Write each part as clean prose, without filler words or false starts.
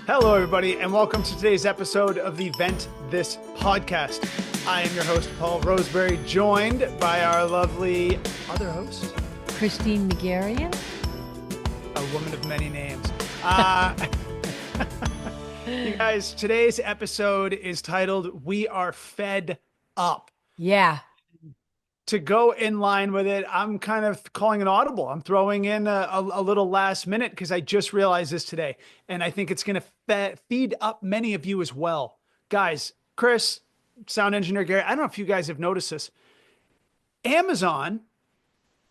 Hello, everybody, and welcome to today's episode of the Ventthis podcast. I am your host, Paul Roseberry, joined by our lovely other host, Christine McGarrian, a woman of many names. You guys, today's episode is titled, We Are Fed Up. Yeah. To go in line with it, I'm kind of calling an audible. I'm throwing in a little last minute because I just realized this today. And I think it's going to feed up many of you as well. Guys, Chris, sound engineer Gary, I don't know if you guys have noticed this. Amazon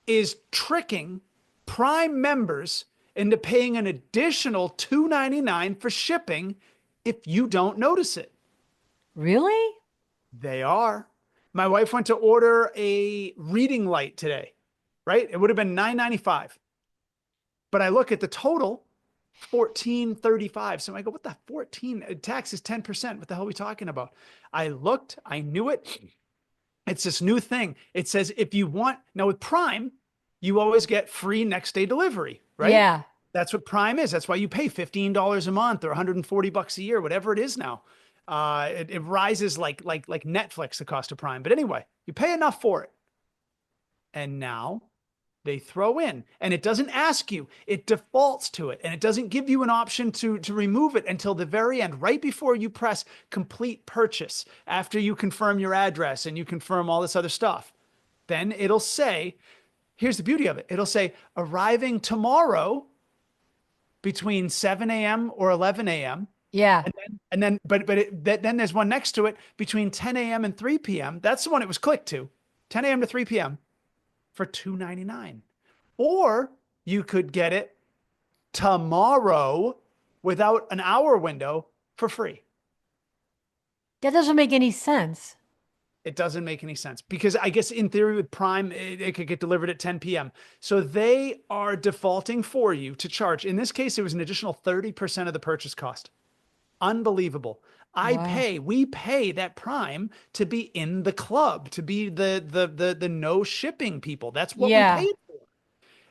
is tricking Prime members into paying an additional $2.99 for shipping if you don't notice it. Really? They are. My wife went to order a reading light today, right? It would have been $9.95. But I look at the total, $14.35. So I go, what the 14? Tax is 10%. What the hell are we talking about? I looked, I knew it. It's this new thing. It says if you want, now with Prime, you always get free next day delivery, right? Yeah. That's what Prime is. That's why you pay $15 a month or $140 a year, whatever it is now. It rises like Netflix, the cost of Prime. But anyway, you pay enough for it. And now they throw in, and it doesn't ask you, it defaults to it. And it doesn't give you an option to remove it until the very end, right before you press complete purchase, after you confirm your address and you confirm all this other stuff. Then it'll say, here's the beauty of it. It'll say arriving tomorrow between 7 a.m. or 11 a.m. Yeah. Then there's one next to it between 10 a.m. and 3 p.m. That's the one it was clicked to, 10 a.m. to 3 p.m. for $2.99. Or you could get it tomorrow without an hour window for free. That doesn't make any sense. It doesn't make any sense because I guess in theory with Prime, it could get delivered at 10 p.m. So they are defaulting for you to charge. In this case, it was an additional 30% of the purchase cost. Unbelievable. We pay that Prime to be in the club, to be the no shipping people. That's what we paid for.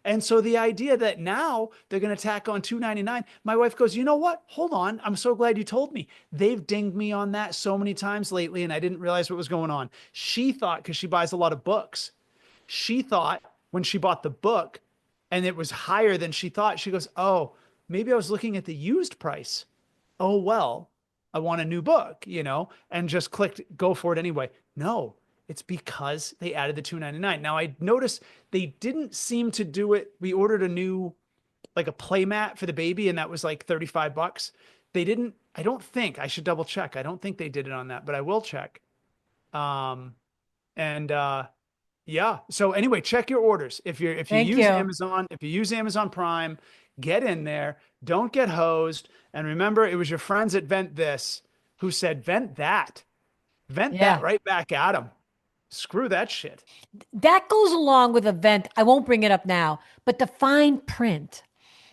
And so the idea that now they're going to tack on $2.99, my wife goes, you know what? Hold on. I'm so glad you told me. They've dinged me on that so many times lately, and I didn't realize what was going on. She thought, because she buys a lot of books, she thought when she bought the book and it was higher than she thought, she goes, oh, maybe I was looking at the used price. Oh, well, I want a new book, and just clicked go for it anyway. No, it's because they added the $2.99. Now I noticed they didn't seem to do it. We ordered a new, like a play mat for the baby, and that was like $35. They didn't, I don't think, I should double check. I don't think they did it on that, but I will check. Yeah. So anyway, check your orders. If you use Amazon Prime, get in there. Don't get hosed. And remember, it was your friends at Ventthis who said, vent that right back at them. Screw that shit. That goes along with event. I won't bring it up now, but the fine print.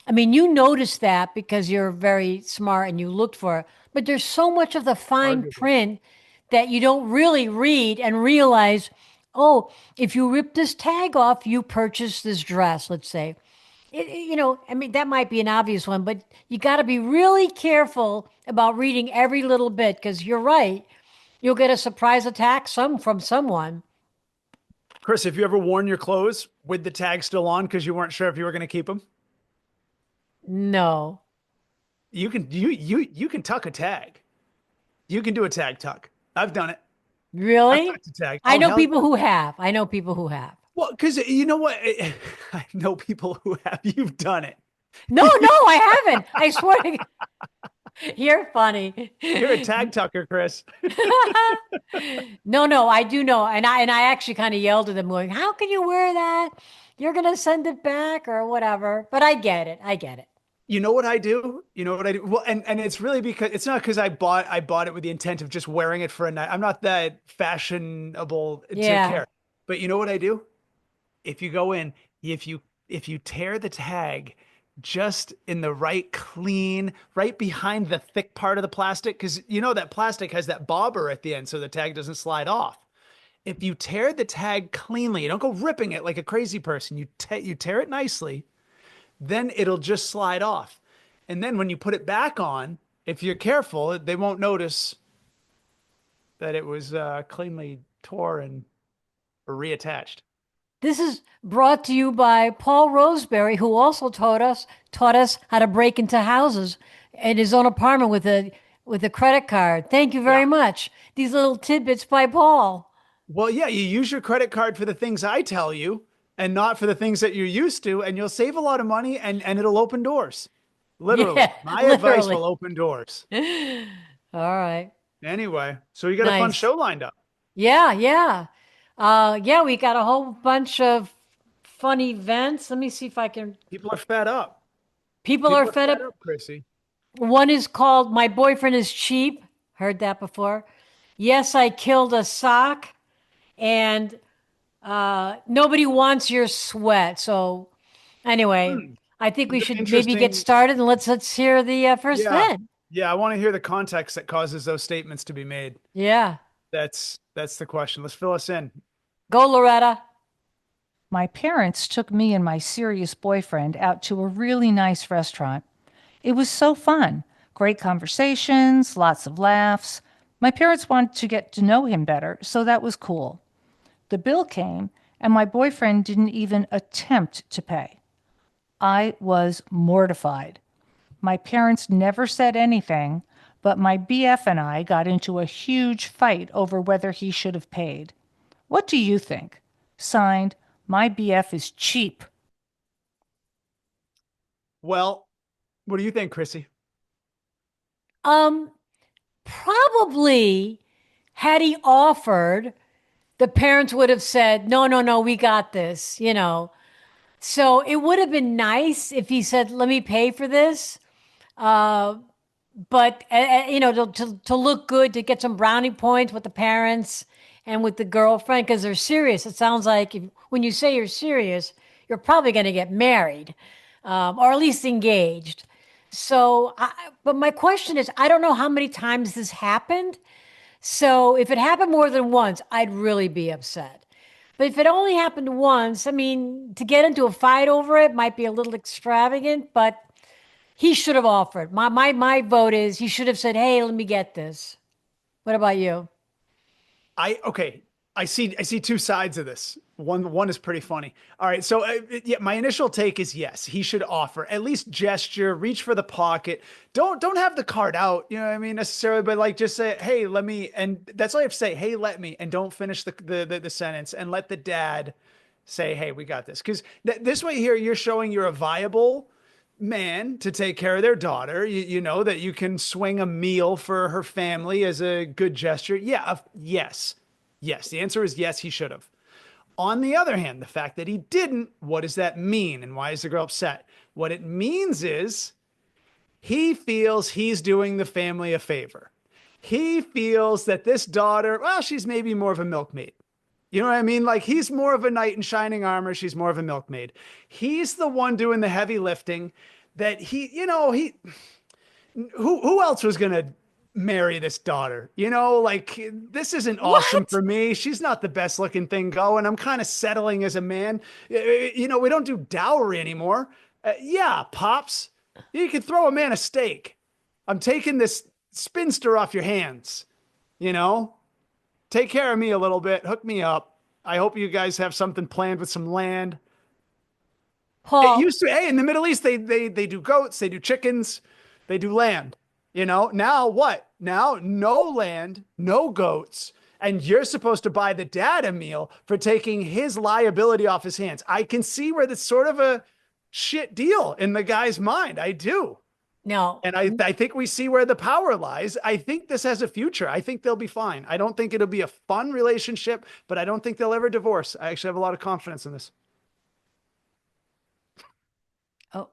I mean, you noticed that because you're very smart and you looked for it, but there's so much of the fine print that you don't really read and realize, oh, if you rip this tag off, you purchase this dress, let's say. That might be an obvious one, but you got to be really careful about reading every little bit because you're right. You'll get a surprise attack from someone. Chris, have you ever worn your clothes with the tag still on because you weren't sure if you were going to keep them? No. You can tuck a tag. You can do a tag tuck. I've done it. Really? Tag. I know people who have. Well, because you know what? I know people who have. You've done it. No, I haven't. I swear to God. You're funny. You're a tag tucker, Chris. No, I do know. And I actually kind of yelled at them going, how can you wear that? You're going to send it back or whatever. But I get it. You know what I do? Well, and it's really because it's not because I bought it with the intent of just wearing it for a night. I'm not that fashionable to care. But you know what I do? If you go in, if you tear the tag just in the right behind the thick part of the plastic, because that plastic has that bobber at the end so the tag doesn't slide off. If you tear the tag cleanly, you don't go ripping it like a crazy person. You tear it nicely, then it'll just slide off. And then when you put it back on, if you're careful, they won't notice that it was cleanly tore and reattached. This is brought to you by Paul Roseberry, who also taught us how to break into houses in his own apartment with a credit card. Thank you Yeah. very much. These little tidbits by Paul. Well, yeah, you use your credit card for the things I tell you and not for the things that you're used to, and you'll save a lot of money and it'll open doors. Yeah, Literally. My advice literally. will open doors. All right. Anyway, so you got a fun Nice. show lined up. Yeah, yeah. Yeah, we got a whole bunch of fun events. Let me see if I can. People are fed up. People are People are fed fed up. up, Chrissy. One is called My Boyfriend is Cheap. Heard that before. Yes, I killed a sock. And nobody wants your sweat. So anyway, Hmm. I think we These are should maybe get interesting. started and let's hear the first Yeah. event. Yeah, I want to hear the context that causes those statements to be made. Yeah. That's the question. Let's fill us in. Go, Loretta. My parents took me and my serious boyfriend out to a really nice restaurant. It was so fun. Great conversations, lots of laughs. My parents wanted to get to know him better, so that was cool. The bill came, and my boyfriend didn't even attempt to pay. I was mortified. My parents never said anything, but my BF and I got into a huge fight over whether he should have paid. What do you think? Signed, my BF is cheap. Well, what do you think, Chrissy? Um, Probably had he offered, the parents would have said, no, no, no, we got this, you know. So it would have been nice if he said, let me pay for this. Uh, but you know, to look good, to get some brownie points with the parents and with the girlfriend because they're serious. It sounds like when you say you're serious, you're probably going to get married, or at least engaged. So, but my question is, I don't know how many times this happened. So if it happened more than once, I'd really be upset. But if it only happened once, I mean, to get into a fight over it might be a little extravagant, but he should have offered. My vote is he should have said, "Hey, let me get this." What about you? I okay. I see two sides of this. One is pretty funny. All right, so yeah, my initial take is yes, he should offer at least gesture, reach for the pocket. Don't have the card out, you know what I mean necessarily, but like just say, hey, let me, and that's all you have to say. Hey, let me, and don't finish the sentence, and let the dad say, hey, we got this, because this way here you're showing you're a viable man to take care of their daughter. You know that you can swing a meal for her family as a good gesture. Yeah, yes. Yes, the answer is yes, he should have. On the other hand, the fact that he didn't, what does that mean? And why is the girl upset? What it means is he feels he's doing the family a favor. He feels that this daughter, well, she's maybe more of a milkmaid. You know what I mean? Like he's more of a knight in shining armor. She's more of a milkmaid. He's the one doing the heavy lifting that who else was going to marry this daughter? You know, like this isn't awesome What? for me. She's not the best looking thing going. I'm kind of settling as a man. You know, we don't do dowry anymore. Yeah, pops, you could throw a man a steak. I'm taking this spinster off your hands. You know, take care of me a little bit. Hook me up. I hope you guys have something planned with some land. It Paul, used to, hey, in the Middle East, they do goats, they do chickens, they do land. You know, now what? Now no land, no goats, and you're supposed to buy the dad a meal for taking his liability off his hands. I can see where that's sort of a shit deal in the guy's mind. I do. no. And I think we see where the power lies. I think this has a future. I think they'll be fine. I don't think it'll be a fun relationship, but I don't think they'll ever divorce. I actually have a lot of confidence in this. Oh,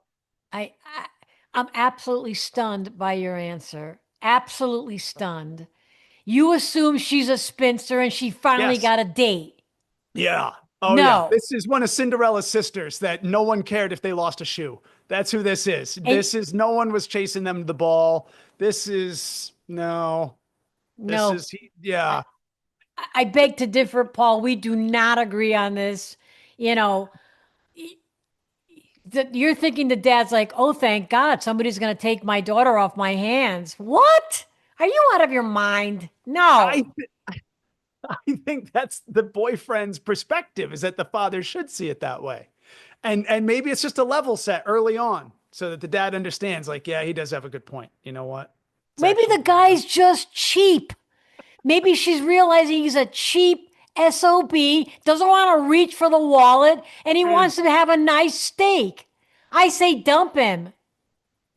I'm absolutely stunned by your answer. Absolutely stunned. You assume she's a spinster and she finally Yes. got a date. Yeah. Oh, yeah. No. This is one of Cinderella's sisters that no one cared if they lost a shoe. That's who this is. And This is no one was chasing them the ball. This is no. This no, is yeah. I beg to differ, Paul. We do not agree on this. You know, You're thinking the dad's like, oh, thank God, somebody's going to take my daughter off my hands. What? Are you out of your mind? No. I I think that's the boyfriend's perspective, is that the father should see it that way. And maybe it's just a level set early on so that the dad understands, like, yeah, he does have a good point. You know what? It's Maybe actually, the guy's just cheap. Maybe she's realizing he's a cheap SOB, doesn't want to reach for the wallet, and he eh. wants to have a nice steak. I say dump him.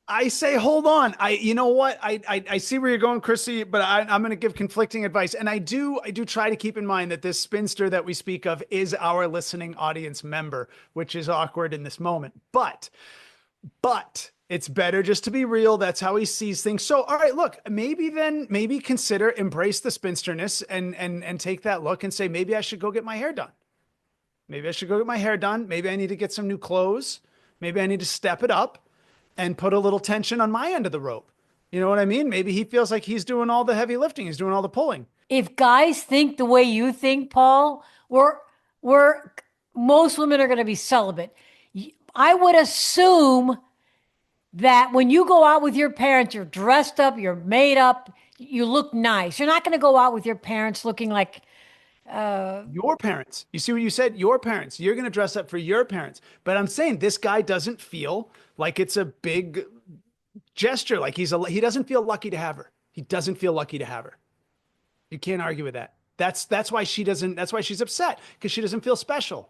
I say, hold on. You know what? I see where you're going, Chrissy, but I'm going to give conflicting advice. And I do try to keep in mind that this spinster that we speak of is our listening audience member, which is awkward in this moment. But it's better just to be real. That's how he sees things. So, all right, look, maybe consider embrace the spinsterness and take that look and say, maybe I should go get my hair done. Maybe I should go get my hair done. Maybe I need to get some new clothes. Maybe I need to step it up and put a little tension on my end of the rope. You know what I mean? Maybe he feels like he's doing all the heavy lifting. He's doing all the pulling. If guys think the way you think, Paul, we're most women are going to be celibate. I would assume that when you go out with your parents, you're dressed up, you're made up, you look nice. You're not going to go out with your parents looking like Your parents. You see what you said? Your parents. You're going to dress up for your parents. But I'm saying this guy doesn't feel like it's a big gesture. Like he doesn't feel lucky to have her. He doesn't feel lucky to have her. You can't argue with that. That's why she doesn't. That's why she's upset, because she doesn't feel special.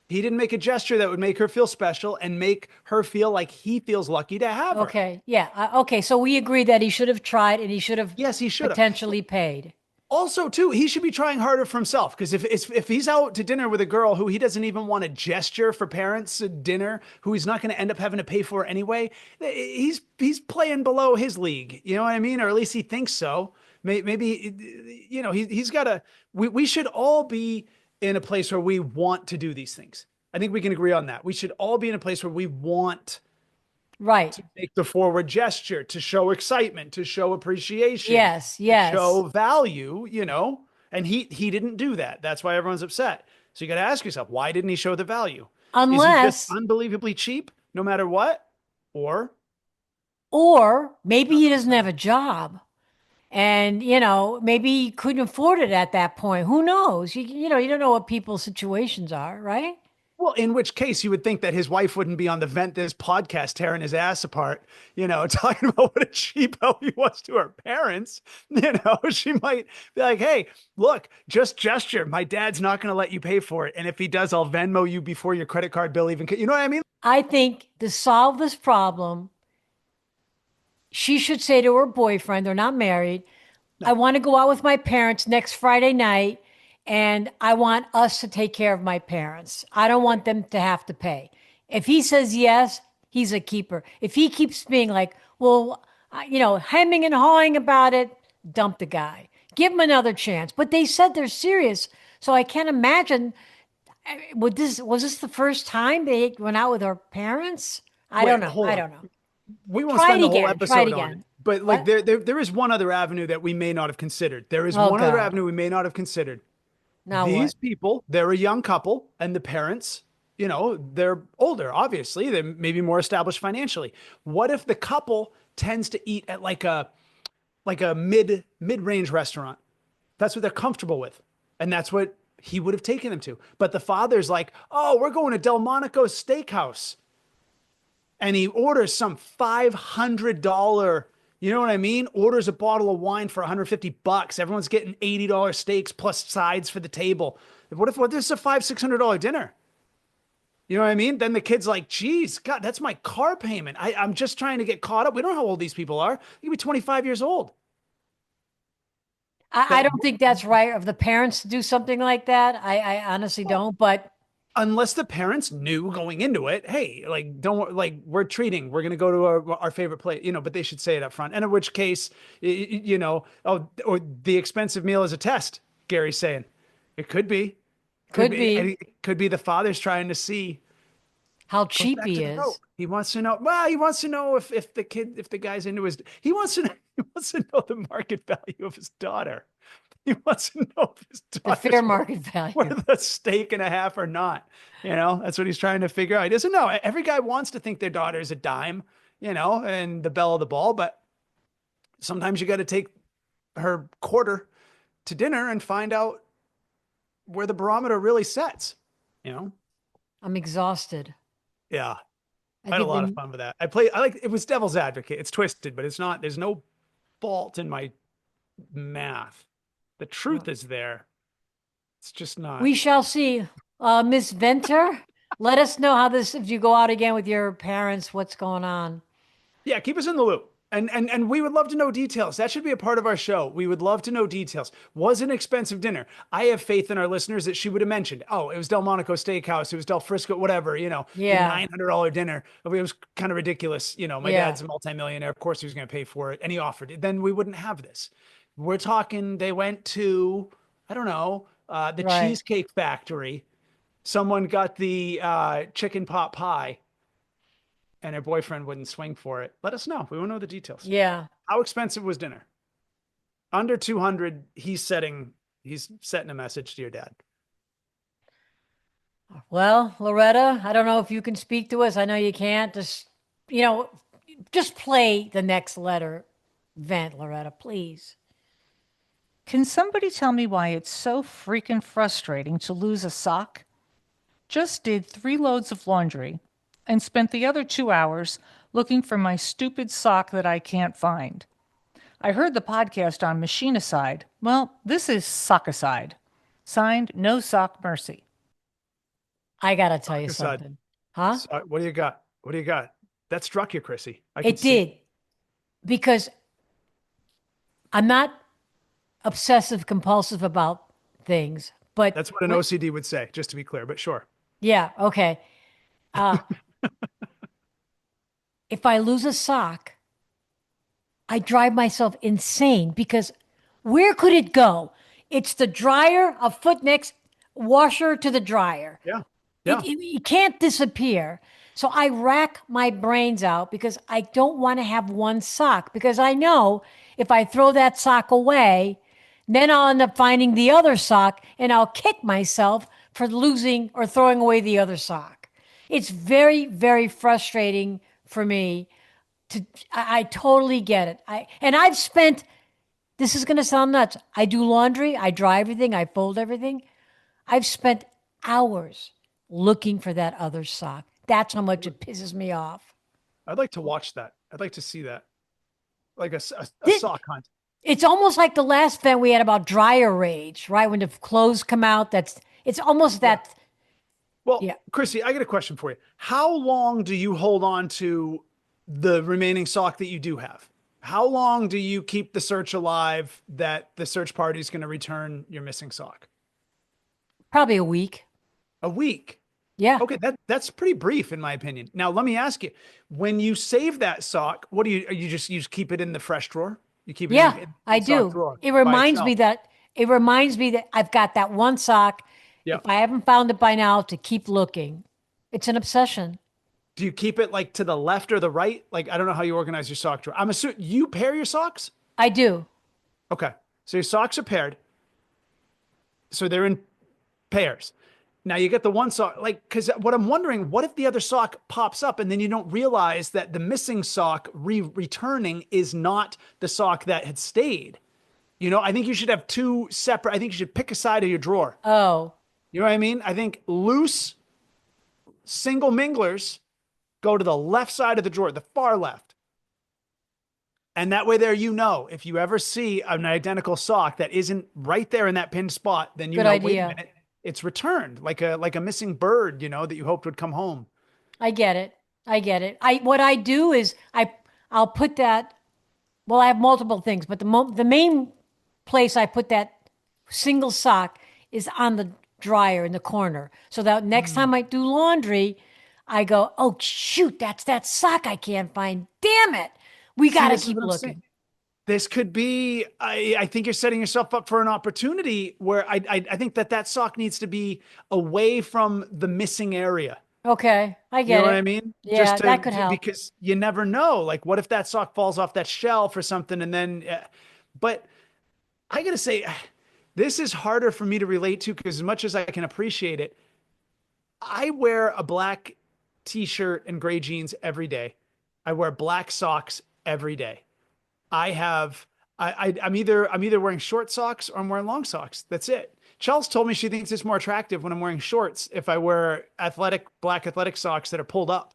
He didn't make a gesture that would make her feel special and make her feel like he feels lucky to have her. okay, yeah, okay. So we agree that he should have tried and he should have Yes, he should have. potentially paid. Also, too, he should be trying harder for himself, because if he's out to dinner with a girl who he doesn't even want to gesture for parents at dinner, who he's not going to end up having to pay for anyway, he's playing below his league. You know what I mean? Or at least he thinks so. Maybe he's got to. We should all be in a place where we want to do these things. I think we can agree on that. We should all be in a place where we want Right. to make the forward gesture, to show excitement, to show appreciation, Yes, to yes. show value, and he didn't do that. That's why everyone's upset. So you got to ask yourself, why didn't he show the value? Is he just Unless, unbelievably cheap no matter what? or maybe he doesn't have a job. And, maybe he couldn't afford it at that point. Who knows? You don't know what people's situations are, right? Well, in which case you would think that his wife wouldn't be on the Ventthis podcast tearing his ass apart, talking about what a cheapo he was to her parents. She might be like, hey, look, just gesture. My dad's not going to let you pay for it. And if he does, I'll Venmo you before your credit card bill even, you know what I mean? I think to solve this problem, she should say to her boyfriend, they're not married, I want to go out with my parents next Friday night, and I want us to take care of my parents. I don't want them to have to pay. If he says yes, he's a keeper. If he keeps being like, well, hemming and hawing about it, dump the guy. Give him another chance. But they said they're serious. So I can't imagine. Was this the first time they went out with her parents? I Wait, don't know. hold I on. don't know. We won't Try spend it the whole again. Try it episode on it. again. But like What? there is one other avenue that we may not have considered. There is Oh, one other God. avenue we may not have considered. Now These what? people, they're a young couple, and the parents, they're older, obviously. They're maybe more established financially. What if the couple tends to eat at like a mid-range restaurant? That's what they're comfortable with. And that's what he would have taken them to. But the father's like, oh, we're going to Delmonico Steakhouse. And he orders some $500, you know what I mean? Orders a bottle of wine for $150. Everyone's getting $80 steaks plus sides for the table. What this is a $500-$600 dinner? You know what I mean? Then the kid's like, geez, God, that's my car payment. I'm just trying to get caught up. We don't know how old these people are. They could be 25 years old. I That don't think that's right of the parents to do something like that. I honestly don't. But unless the parents knew going into it, hey, like, don't like we're treating, we're going to go to our favorite place, but they should say it up front. And in which case, oh, or the expensive meal is a test, Gary's saying. It could be. could And be it could be the father's trying to see. how Goes cheap back he to the rope. is. He wants to know. Well, he wants to know if the guy's into his. He wants to know, he wants to know the market value of his daughter. He wants to know if his The daughter's fair market value. worth a steak and a half or not. That's what he's trying to figure out. He doesn't know. Every guy wants to think their daughter is a dime, and the belle of the ball, but sometimes you got to take her quarter to dinner and find out where the barometer really sets, you know? I'm exhausted. Yeah. I I had a think lot of when, fun with that. It was devil's advocate. It's twisted, but it's not, there's no fault in my math. The truth is there. It's just not. we shall see. Miss Venter, let us know how this, if you go out again with your parents, what's going on. Yeah, keep us in the loop. And we would love to know details. That should be a part of our show. We would love to know details. Was it an expensive dinner? I have faith in our listeners that she would have mentioned, oh, it was Del Monaco Steakhouse, it was Del Frisco, whatever, the Yeah. $900 dinner. It was kind of ridiculous. My Yeah. dad's a multimillionaire. Of course he was going to pay for it. And he offered it. Then we wouldn't have this. We're talking, they went to, I don't know, the Right. Cheesecake Factory. Someone got the chicken pot pie and her boyfriend wouldn't swing for it. Let us know. We want to know the details. Yeah. How expensive was dinner? Under 200, he's setting a message to your dad. Well, Loretta, I don't know if you can speak to us. I know you can't. Just play the next letter. Vent, Loretta, please. Can somebody tell me why it's so freaking frustrating to lose a sock? Just did 3 loads of laundry and spent the other 2 hours looking for my stupid sock that I can't find. I heard the podcast on Machinicide. Well, this is Sockicide. Signed, No Sock Mercy. I got to tell you Sockicide. something. Huh? So, what do you got? What do you got? That struck you, Chrissy. I can It see. did. Because I'm not obsessive compulsive about things, but That's what an OCD would say, just to be clear, but sure. yeah, okay. If I lose a sock, I drive myself insane because where could it go? It's the dryer, a foot next washer to the dryer. Yeah. Yeah. It can't disappear. So I rack my brains out because I don't want to have one sock because I know if I throw that sock away, then I'll end up finding the other sock and I'll kick myself for losing or throwing away the other sock. It's very, very frustrating for me. I totally get it. I've spent, this is going to sound nuts. I do laundry, I dry everything, I fold everything. I've spent hours looking for that other sock. That's how much it pisses me off. I'd like to watch that. I'd like to see that. Like a sock hunt. It's almost like the last event we had about dryer rage, right? When the clothes come out, it's almost that. Well, Yeah. Chrissy, I got a question for you. How long do you hold on to the remaining sock that you do have? How long do you keep the search alive that the search party is going to return your missing sock? Probably a week. A week. Yeah. Okay, that's pretty brief in my opinion. Now, let me ask you, when you save that sock, what do you just keep it in the fresh drawer? You keep it Yeah, in I the sock do. drawer It by reminds me itself? that I've got that one sock. Yeah. If I haven't found it by now, to keep looking. It's an obsession. Do you keep it like to the left or the right? Like, I don't know how you organize your sock drawer. I'm assuming you pair your socks? I do. Okay. So your socks are paired. So they're in pairs. Now you get the one sock, like, because what I'm wondering, what if the other sock pops up and then you don't realize that the missing sock returning is not the sock that had stayed? I think you should have two separate, I think you should pick a side of your drawer. Oh, You know what I mean? I think loose single minglers go to the left side of the drawer, the far left. And that way there, if you ever see an identical sock that isn't right there in that pinned spot, then Good wait a idea. minute, it's returned like a missing bird, that you hoped would come home. I get it. I get it. What I do is I'll put that. Well, I have multiple things, but the main place I put that single sock is on the dryer in the corner. So that next time I do laundry, I go, oh shoot, that's that sock I can't find. Damn it. We got to this is keep what I'm looking. saying. This could be, I think you're setting yourself up for an opportunity where I think that sock needs to be away from the missing area. Okay. I You get know it. what I mean? Yeah, that could help. Because you never know. Like, what if that sock falls off that shelf or something? And then, but I got to say, This is harder for me to relate to because as much as I can appreciate it, I wear a black t-shirt and gray jeans every day. I wear black socks every day. I have I'm either wearing short socks or I'm wearing long socks. That's it. Chelsea told me she thinks it's more attractive when I'm wearing shorts if I wear black athletic socks that are pulled up.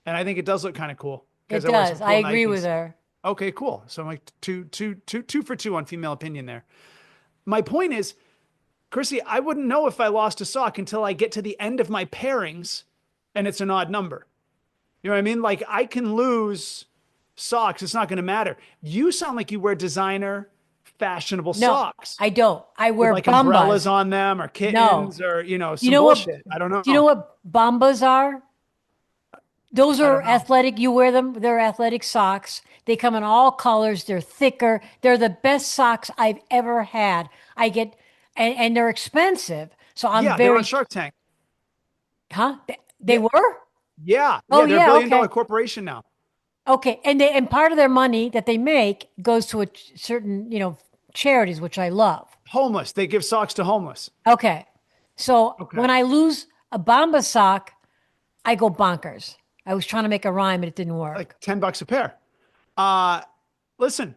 And I think it does look kind of cool It because I wear some does. I cool agree with Nikes. her. Okay, cool. So I'm like two for two on female opinion there. My point is, Chrissy, I wouldn't know if I lost a sock until I get to the end of my pairings and it's an odd number. You know what I mean? Like I can lose socks. It's not going to matter. You sound like you wear designer, fashionable No, socks I don't. I with wear like umbrellas Bombas. on them or No. kittens or, You some know what? bullshit. I don't Do you know know. what Bombas are? Those I are don't know. athletic. You wear them. They're athletic socks. They come in all colors. They're thicker. They're the best socks I've ever had. And they're expensive. So I'm Yeah, they were on very, Shark Tank. huh? They Yeah, were? yeah, Oh yeah. They're a yeah. billion dollar Okay. corporation now. Okay. And part of their money that they make goes to a certain, charities, which I love. Homeless. They give socks to homeless. Okay. So Okay. when I lose a Bamba sock, I go bonkers. I was trying to make a rhyme and it didn't Like work. $10 a pair. Uh, Listen,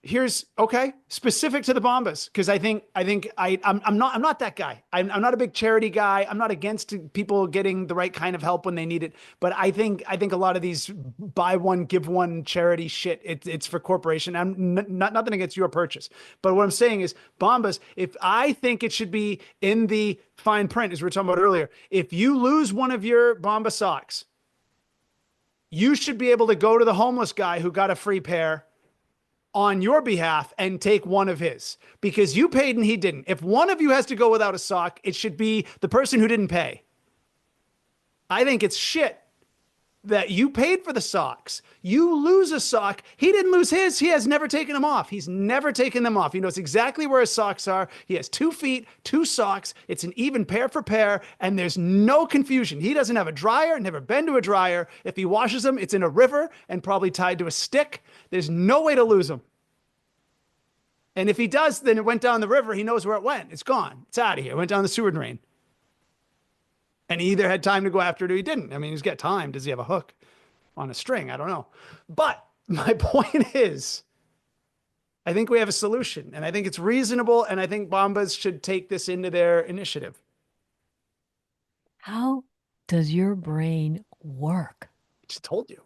here's okay, specific to the Bombas, because I'm not that guy. I'm not a big charity guy. I'm not against people getting the right kind of help when they need it. But I think a lot of these buy one, give one charity shit, it's for corporation. Not nothing against your purchase. But what I'm saying is Bombas, if I think it should be in the fine print, as we were talking about earlier, if you lose one of your Bomba socks, you should be able to go to the homeless guy who got a free pair on your behalf and take one of his because you paid and he didn't. If one of you has to go without a sock, it should be the person who didn't pay. I think it's shit that you paid for the socks. You lose a sock. He didn't lose his. He has never taken them off. He's never taken them off. He knows exactly where his socks are. He has 2 feet, 2 socks. It's an even pair for pair, and there's no confusion. He doesn't have a dryer, never been to a dryer. If he washes them, it's in a river and probably tied to a stick. There's no way to lose them. And if he does, then it went down the river. He knows where it went. It's gone. It's out of here. It went down the sewer drain. And he either had time to go after it or he didn't. I mean, he's got time. Does he have a hook on a string? I don't know. But my point is, I think we have a solution and I think it's reasonable. And I think Bombas should take this into their initiative. How does your brain work? I just told you.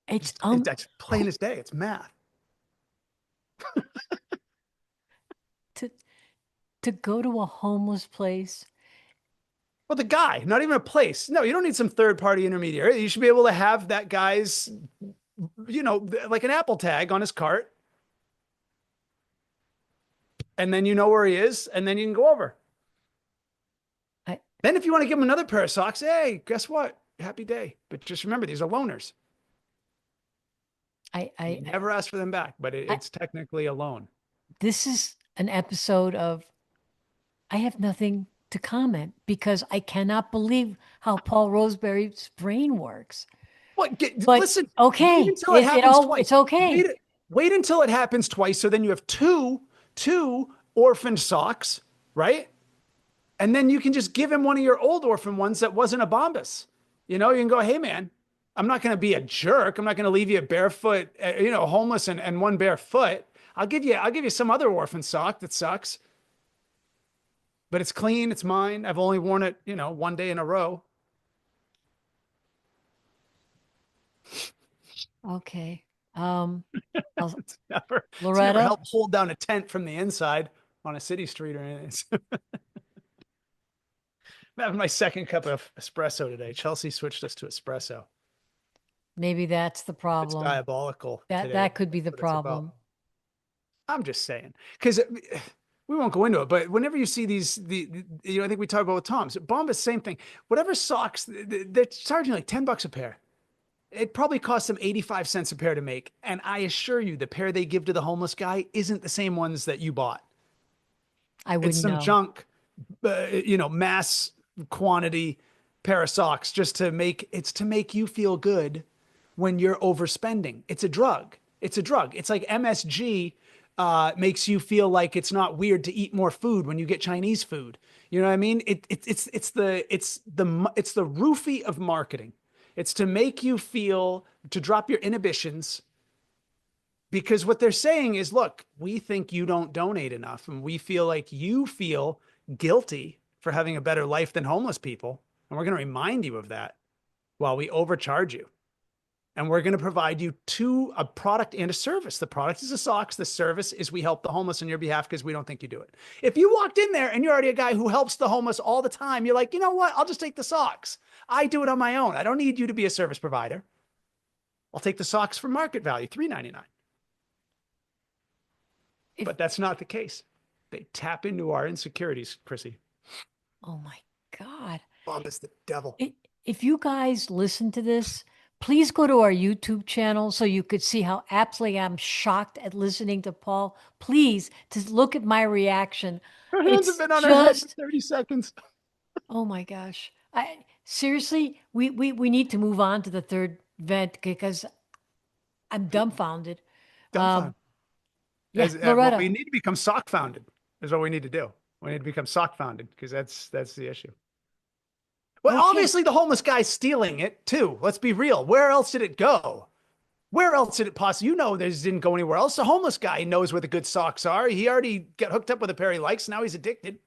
It's That's plain as day. It's math. to to go to a homeless place. Well, the guy, not even a place. No, you don't need some third party intermediary. You should be able to have that guy's, like an Apple tag on his cart. And then you know where he is. And then you can go over. I Then if you want to give him another pair of socks, hey, guess what? Happy day. But just remember, these are loaners. I You I, never ask for them back, but I it's technically a loan. this is an episode of I have nothing to comment because I cannot believe how Paul Roseberry's brain works. What? But Listen, wait okay, until it happens twice. it's okay. Wait, wait until it happens twice. So then you have two orphaned socks, right? And then you can just give him one of your old orphan ones that wasn't a Bombas. You can go, hey man, I'm not going to be a jerk. I'm not going to leave you barefoot, homeless and one bare foot. I'll give you some other orphan sock that sucks, but it's clean. It's mine. I've only worn it, one day in a row. Okay. I'll- It's never Loretta, helped hold down a tent from the inside on a city street or anything. I'm having my second cup of espresso today. Chelsea switched us to espresso. maybe that's the It's problem. diabolical That today. that could be the That's what it's about. problem. I'm just saying, because we won't go into it, but whenever you see I think we talk about with Tom's, Bombas, same thing. Whatever socks, they're charging like $10 a pair. It probably costs them 85 cents a pair to make. And I assure you, the pair they give to the homeless guy isn't the same ones that you bought. I It's wouldn't some know. junk, mass quantity pair of socks just to make you feel good when you're overspending. It's a drug. It's a drug. It's like MSG makes you feel like it's not weird to eat more food when you get Chinese food. You know what I mean? It's the roofie of marketing. It's to make you feel, to drop your inhibitions, because what they're saying is, look, we think you don't donate enough, and we feel like you feel guilty for having a better life than homeless people, and we're going to remind you of that while we overcharge you. And we're going to provide you a product and a service. The product is the socks. The service is we help the homeless on your behalf because we don't think you do it. If you walked in there and you're already a guy who helps the homeless all the time, you're like, you know what? I'll just take the socks. I do it on my own. I don't need you to be a service provider. I'll take the socks for market value, $3.99. But that's not the case. They tap into our insecurities, Chrissy. Oh my God. Bob is the devil. If you guys listen to this, please go to our YouTube channel so you could see how absolutely I'm shocked at listening to Paul. Please, to look at my reaction. Her hands have It's been on her head for just, 30 seconds. oh my gosh. Seriously, we need to move on to the third vent because I'm dumbfounded. Dumbfounded. Yeah, Well, Loretta. we need to become sock founded is what we need to do. We need to become sock founded because that's the issue. Well, Okay. obviously the homeless guy's stealing it too. Let's be real. Where else did it go? Where else did it possibly? You know, this didn't go anywhere else. The homeless guy knows where the good socks are. He already got hooked up with a pair he likes. Now he's addicted.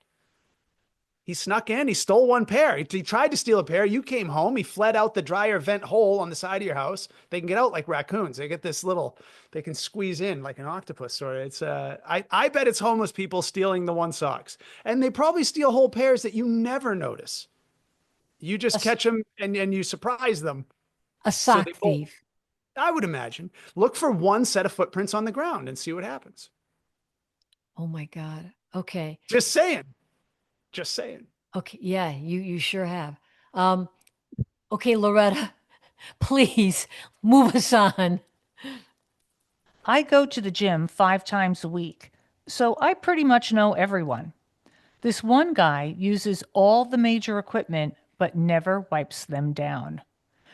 He snuck in. He stole one pair. He tried to steal a pair. You came home. He fled out the dryer vent hole on the side of your house. They can get out like raccoons. They get this little, they can squeeze in like an octopus. Or it's, I bet it's homeless people stealing the one socks. And they probably steal whole pairs that you never notice. You just catch them and you surprise them. A sock thief. I would imagine. Look for one set of footprints on the ground and see what happens. Oh my God. Okay. Just saying. Just saying. Okay. Yeah, you sure have. Okay, Loretta, please move us on. I go to the gym 5 times a week, so I pretty much know everyone. This one guy uses all the major equipment but never wipes them down.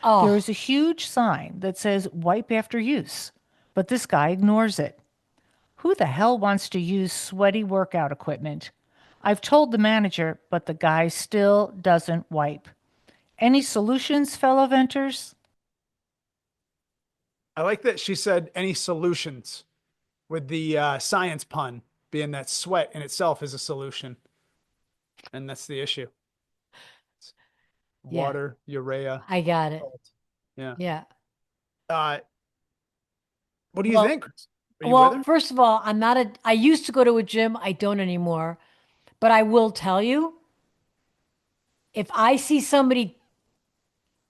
Oh, There is a huge sign that says wipe after use, but this guy ignores it. Who the hell wants to use sweaty workout equipment? I've told the manager, but the guy still doesn't wipe. Any solutions, fellow venters? I like that she said any solutions with the science pun being that sweat in itself is a solution. And that's the issue. Yeah. Water, urea. I got it. salt. Yeah. Yeah. What do you Well- think? Are you with Well, her? first of all, I used to go to a gym. I don't anymore. But I will tell you, if I see somebody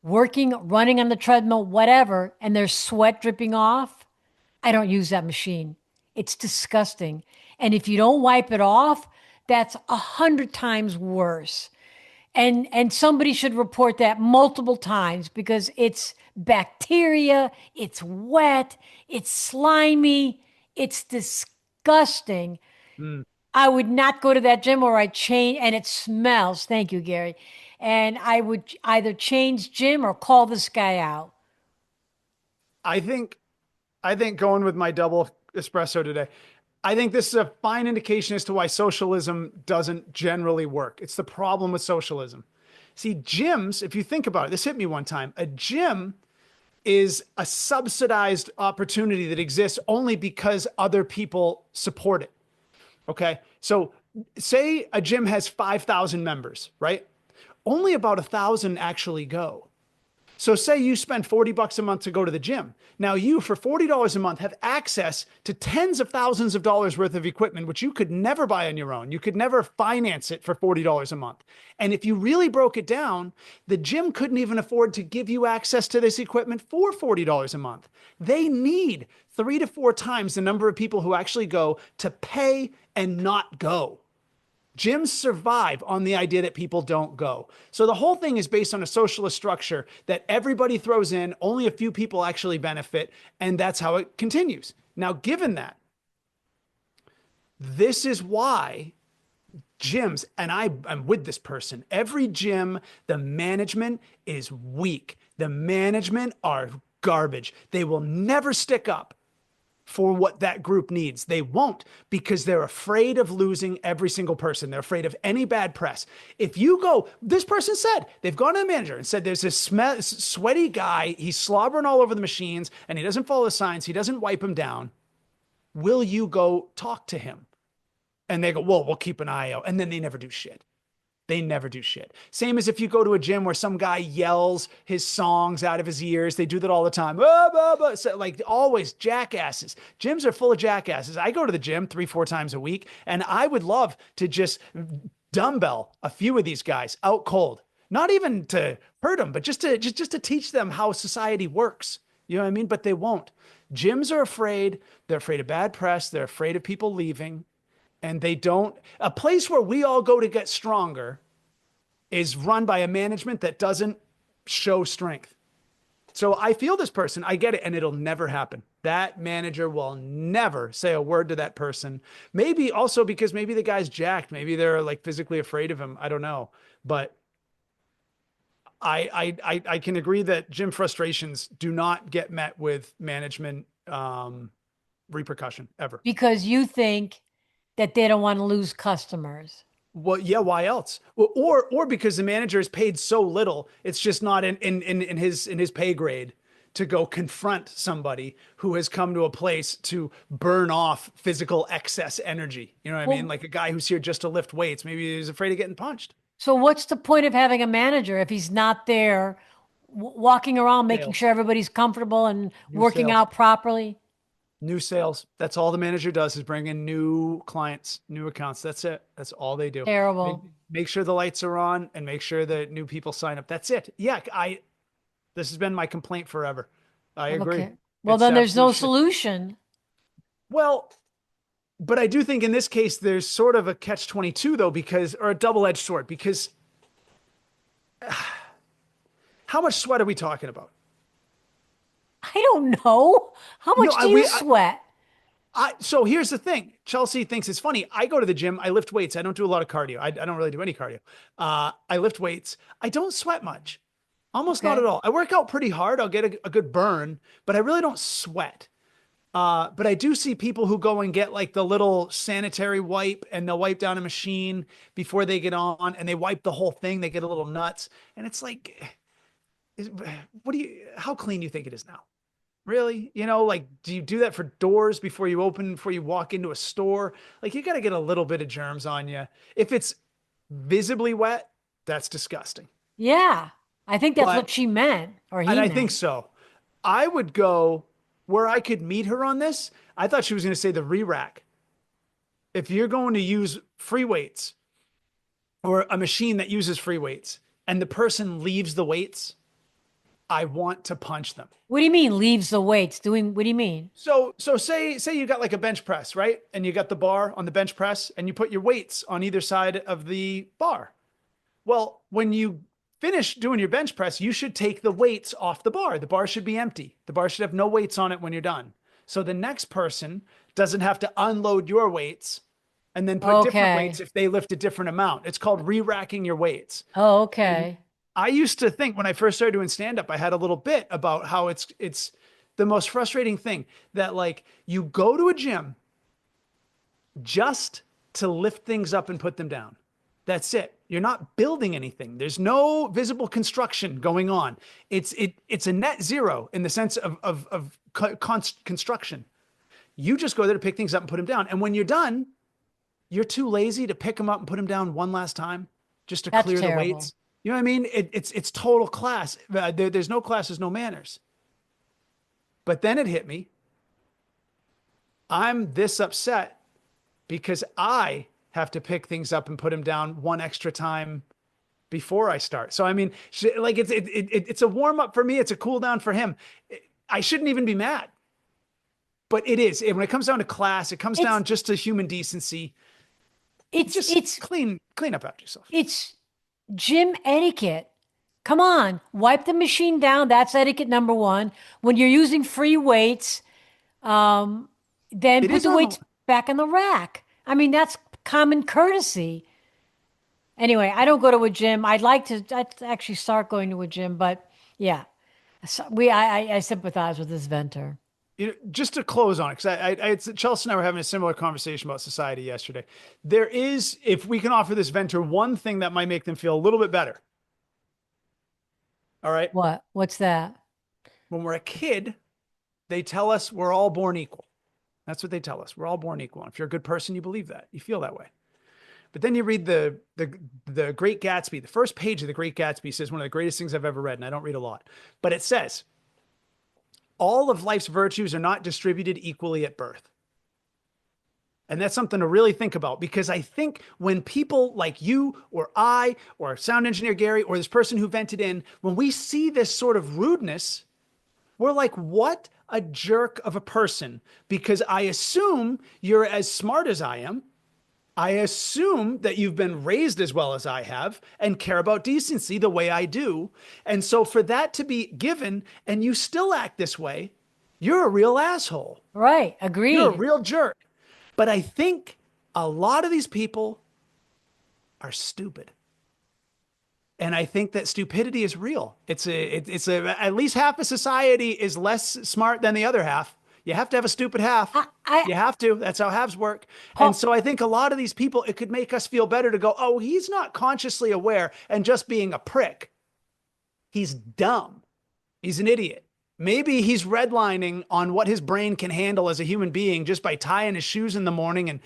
working, running on the treadmill, whatever, and there's sweat dripping off, I don't use that machine. It's disgusting. And if you don't wipe it off, that's 100 times worse. And somebody should report that multiple times because it's bacteria, it's wet, it's slimy, it's disgusting. I would not go to that gym or I'd change, and it smells. Thank you, Gary. And I would either change gym or call this guy out. I think going with my double espresso today, I think this is a fine indication as to why socialism doesn't generally work. It's the problem with socialism. See, gyms, if you think about it, this hit me one time. A gym is a subsidized opportunity that exists only because other people support it. Okay. So say a gym has 5,000 members, right? Only about 1,000 actually go. So say you spend $40 a month to go to the gym. Now you, for $40 a month, have access to tens of thousands of dollars worth of equipment, which you could never buy on your own. You could never finance it for $40 a month. And if you really broke it down, the gym couldn't even afford to give you access to this equipment for $40 a month. They need 3 to 4 times the number of people who actually go to pay and not go. Gyms survive on the idea that people don't go. So the whole thing is based on a socialist structure that everybody throws in, only a few people actually benefit, and that's how it continues. Now, given that, this is why gyms, and I'm with this person, every gym, the management is weak. The management are garbage. They will never stick up for what that group needs. They won't because they're afraid of losing every single person. They're afraid of any bad press. If you go, this person said, they've gone to the manager and said, there's this sweaty guy. He's slobbering all over the machines and he doesn't follow the signs. He doesn't wipe them down. Will you go talk to him? And they go, well, we'll keep an eye out. And then they never do shit. They never do shit. Same as if you go to a gym where some guy yells his songs out of his ears. They do that all the time. So, like always jackasses. Gyms are full of jackasses. I go to the gym 3-4 times a week, and I would love to just dumbbell a few of these guys out cold. Not even to hurt them, but just to teach them how society works. You know what I mean? But they won't. Gyms are afraid. They're afraid of bad press. They're afraid of people leaving. And they don't, a place where we all go to get stronger is run by a management that doesn't show strength. So I feel this person, I get it, and it'll never happen. That manager will never say a word to that person. Maybe also because maybe the guy's jacked. Maybe they're like physically afraid of him. I don't know. But I can agree that gym frustrations do not get met with management repercussion ever. Because you think that they don't want to lose customers. Well, yeah, why else? Or because the manager is paid so little, it's just not in his pay grade to go confront somebody who has come to a place to burn off physical excess energy. You know what I mean? Like a guy who's here just to lift weights. Maybe he's afraid of getting punched. So what's the point of having a manager if he's not there walking around, making sure everybody's comfortable and working out properly? New sales. That's all the manager does is bring in new clients, new accounts. That's it. That's all they do. Terrible. Make sure the lights are on and make sure that new people sign up. That's it. Yeah. This has been my complaint forever. I agree. Okay. Well, then there's no solution. Well, but I do think in this case, there's sort of a catch-22 though, or a double-edged sword, because how much sweat are we talking about? I don't know. How much do you sweat? So here's the thing. Chelsea thinks it's funny. I go to the gym. I lift weights. I don't do a lot of cardio. I don't really do any cardio. I lift weights. I don't sweat much. Almost not at all. I work out pretty hard. I'll get a good burn, but I really don't sweat. But I do see people who go and get like the little sanitary wipe and they'll wipe down a machine before they get on and they wipe the whole thing. They get a little nuts. And it's like, how clean do you think it is now? Really? You know, like, do you do that for doors before you walk into a store? Like, you got to get a little bit of germs on you. If it's visibly wet, that's disgusting. Yeah. I think that's what she meant, or he meant. And I think so. I would go where I could meet her on this. I thought she was going to say the re-rack. If you're going to use free weights or a machine that uses free weights and the person leaves the weights, I want to punch them. What do you mean leaves the weights? What do you mean? So say you got like a bench press, right? And you got the bar on the bench press and you put your weights on either side of the bar. Well, when you finish doing your bench press, you should take the weights off the bar. The bar should be empty. The bar should have no weights on it when you're done. So the next person doesn't have to unload your weights and then put different weights if they lift a different amount. It's called re-racking your weights. Oh, okay. And I used to think when I first started doing stand-up, I had a little bit about how it's the most frustrating thing that like you go to a gym just to lift things up and put them down. That's it. You're not building anything. There's no visible construction going on. It's a net zero in the sense of construction. You just go there to pick things up and put them down. And when you're done, you're too lazy to pick them up and put them down one last time just to clear the weights. You know what I mean? It's total class. There's no class, there's no manners. But then it hit me. I'm this upset because I have to pick things up and put them down one extra time before I start. So, I mean, like it's a warm up for me. It's a cool down for him. I shouldn't even be mad, but it is. When it comes down to class, it comes down just to human decency. It's clean up after yourself. It's gym etiquette. Come on, wipe the machine down. That's etiquette number one. When you're using free weights, then put the weights back in the rack. I mean, that's common courtesy. Anyway, I don't go to a gym. I'd actually start going to a gym, but yeah. So I sympathize with this Ventthis. just to close on it, because Chelsea and I were having a similar conversation about society yesterday. There is, if we can offer this venter one thing that might make them feel a little bit better. All right. What? What's that? When we're a kid, they tell us we're all born equal. That's what they tell us. We're all born equal. And if you're a good person, you believe that. You feel that way. But then you read the Great Gatsby. The first page of the Great Gatsby says one of the greatest things I've ever read, and I don't read a lot. But it says, all of life's virtues are not distributed equally at birth. And that's something to really think about, because I think when people like you or I or sound engineer Gary or this person who vented in, when we see this sort of rudeness, we're like, what a jerk of a person, because I assume you're as smart as I am. I assume that you've been raised as well as I have and care about decency the way I do. And so for that to be given and you still act this way, you're a real asshole. Right. Agreed. You're a real jerk. But I think a lot of these people are stupid. And I think that stupidity is real. It's at least half of society is less smart than the other half. You have to have a stupid half. You have to. That's how halves work. And so I think a lot of these people, it could make us feel better to go, oh, he's not consciously aware and just being a prick. He's dumb. He's an idiot. Maybe he's redlining on what his brain can handle as a human being just by tying his shoes in the morning and,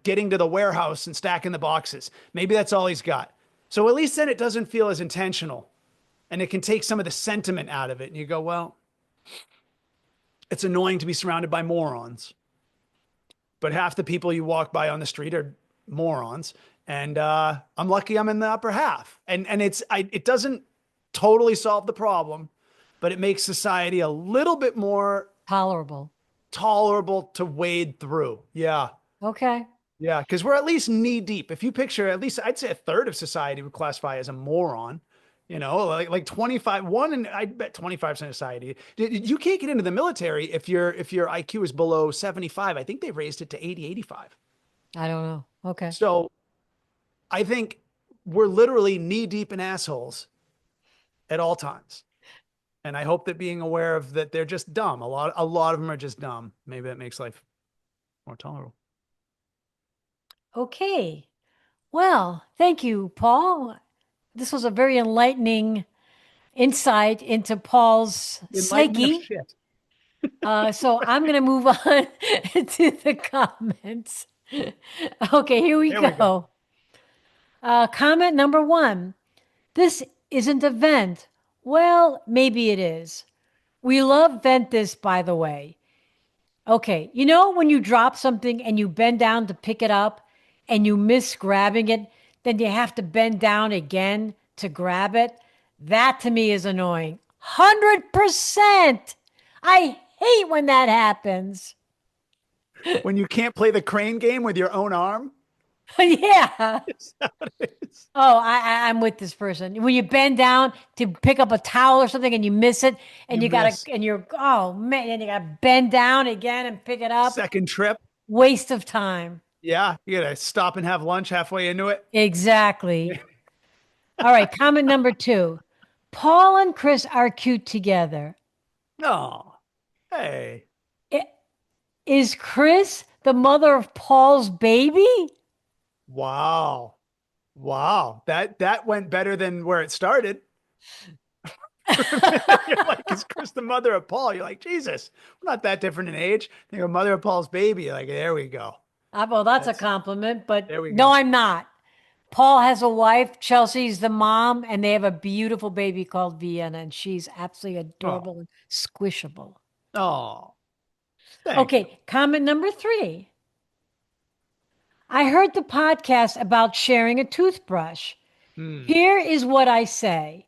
getting to the warehouse and stacking the boxes. Maybe that's all he's got. So at least then it doesn't feel as intentional, and it can take some of the sentiment out of it. And you go, well, it's annoying to be surrounded by morons, but half the people you walk by on the street are morons. And I'm lucky I'm in the upper half. And it doesn't totally solve the problem, but it makes society a little bit more tolerable to wade through. Yeah. Okay. Yeah. Because we're at least knee deep. If you picture, at least I'd say a third of society would classify as a moron. Like 25, and I bet 25% of society. You can't get into the military if your IQ is below 75. I think they raised it to 80, 85. I don't know. Okay. So I think we're literally knee deep in assholes at all times. And I hope that being aware of that, they're just dumb. A lot of them are just dumb. Maybe that makes life more tolerable. Okay. Well, thank you, Paul. This was a very enlightening insight into Paul's psyche. So I'm going to move on to the comments. Okay, here we go. Comment number 1. This isn't a vent. Well, maybe it is. We love Ventthis, by the way. Okay, when you drop something and you bend down to pick it up and you miss grabbing it, then you have to bend down again to grab it. That to me is annoying. 100%. I hate when that happens. When you can't play the crane game with your own arm? Yeah. Is that what it is? Oh, I'm with this person. When you bend down to pick up a towel or something and you miss it, and oh man, and you gotta bend down again and pick it up. Second trip. Waste of time. Yeah. You gotta stop and have lunch halfway into it. Exactly. All right. Comment number 2. Paul and Chris are cute together. Oh, hey. Is Chris the mother of Paul's baby? Wow. That went better than where it started. You're like, is Chris the mother of Paul? You're like, Jesus, we're not that different in age. You're mother of Paul's baby. You're like, there we go. Well, that's a compliment, but there we go. No, I'm not. Paul has a wife. Chelsea's the mom, and they have a beautiful baby called Vienna, and she's absolutely adorable and squishable. Oh, okay. Comment number 3. I heard the podcast about sharing a toothbrush. Here is what I say.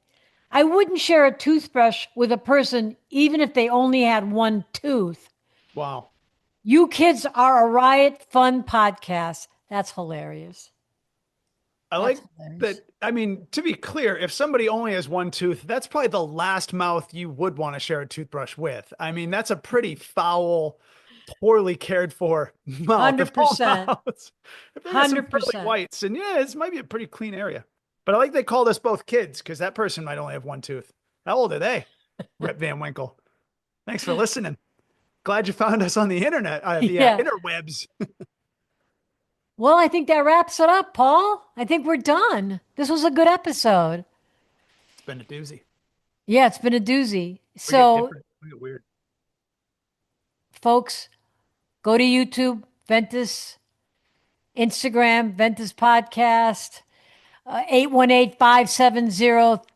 I wouldn't share a toothbrush with a person even if they only had one tooth. Wow. You kids are a riot fun podcast. That's hilarious. I like that. I mean, to be clear, if somebody only has one tooth, that's probably the last mouth you would want to share a toothbrush with. I mean, that's a pretty foul, poorly cared for mouth. 100%. 100%. Whites, and yeah, this might be a pretty clean area. But I like they called us both kids, because that person might only have one tooth. How old are they? Rip Van Winkle. Thanks for listening. Glad you found us on the internet, the Yeah. interwebs. Well, I think that wraps it up, Paul. I think we're done. This was a good episode. It's been a doozy. Yeah, it's been a doozy. We get So, different. We get weird. folks, go to YouTube, Ventthis, Instagram, Ventthis Podcast,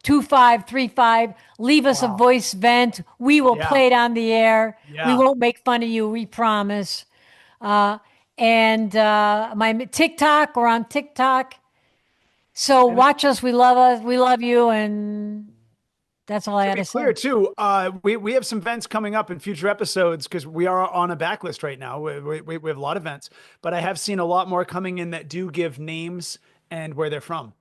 818-570-2535. Leave us a voice vent. We will Yeah. play it on the air. Yeah. We won't make fun of you, we promise. And my TikTok, we're on TikTok. So watch us. We love you. And that's all I To got be to say. clear too, we have some events coming up in future episodes because we are on a backlist right now. We have a lot of events, but I have seen a lot more coming in that do give names and where they're from.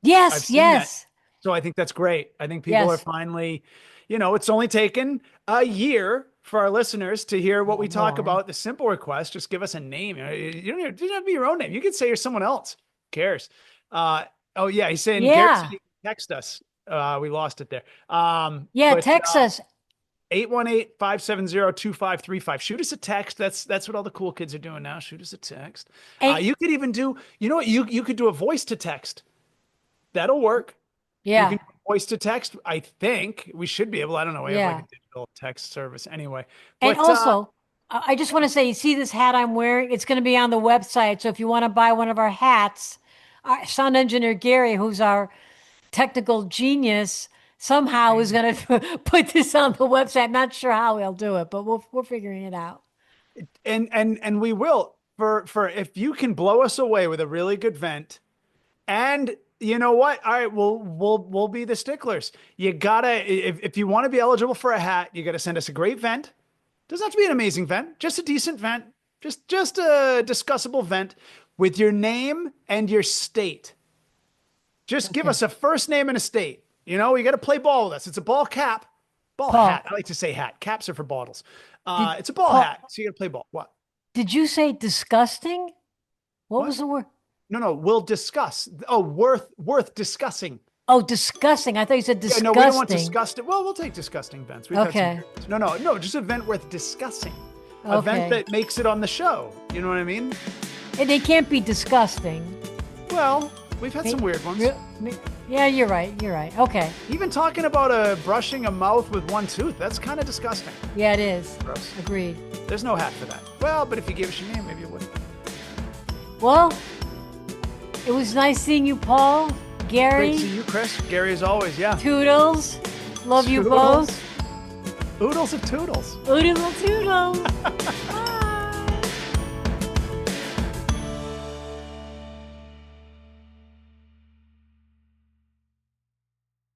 I've Yes, seen yes. So I think that's great. I think people are Yes. finally, it's only taken a year for our listeners to hear what we talk about. The simple request, just give us a name. You don't have to be your own name. You can say you're someone else. Who cares? Oh yeah, he's saying, Garrett Yeah. said he can text us. We lost it there. Yeah, but, text us. 818-570-2535. Shoot us a text. That's what all the cool kids are doing now. Shoot us a text. And- You could even do, you know what? You could do a voice to text. That'll work. Yeah. You can voice to text. I think we should be able. I don't know. We have Yeah. like a digital text service anyway. And But, also, I just want to say, you see this hat I'm wearing? It's going to be on the website. So if you want to buy one of our hats, our sound engineer Gary, who's our technical genius, somehow is going to put this on the website. I'm not sure how he'll do it, but we're figuring it out. and we will for if you can blow us away with a really good vent, and you know what? All right, we'll be the sticklers. You gotta if you want to be eligible for a hat, you gotta send us a great vent. Doesn't have to be an amazing vent, just a decent vent, just a discussable vent with your name and your state. Just give us a first name and a state. You got to play ball with us. It's a ball cap, ball Paul. hat. I like to say hat. Caps are for bottles. It's a ball hat, so you got to play ball. What? Did you say disgusting? What was the word? No, we'll discuss. Oh, worth discussing. Oh, disgusting. I thought you said Yeah, disgusting. no, we don't want disgusting. Well, we'll take disgusting vents. We've had some Okay. good ones. No, just a vent worth discussing. A Okay. vent that makes it on the show. You know what I mean? And they can't be disgusting. Well, we've had some weird ones. Yeah, you're right. You're right. Okay. Even talking about brushing a mouth with one tooth, that's kind of disgusting. Yeah, it is. Gross. Agreed. There's no hat for that. Well, but if you gave us your name, maybe you would. Well, it was nice seeing you, Paul, Gary, Great to see you, Chris. Gary, as always, yeah. Toodles. Love you Toodles. both. Oodles of toodles. Oodles of toodles.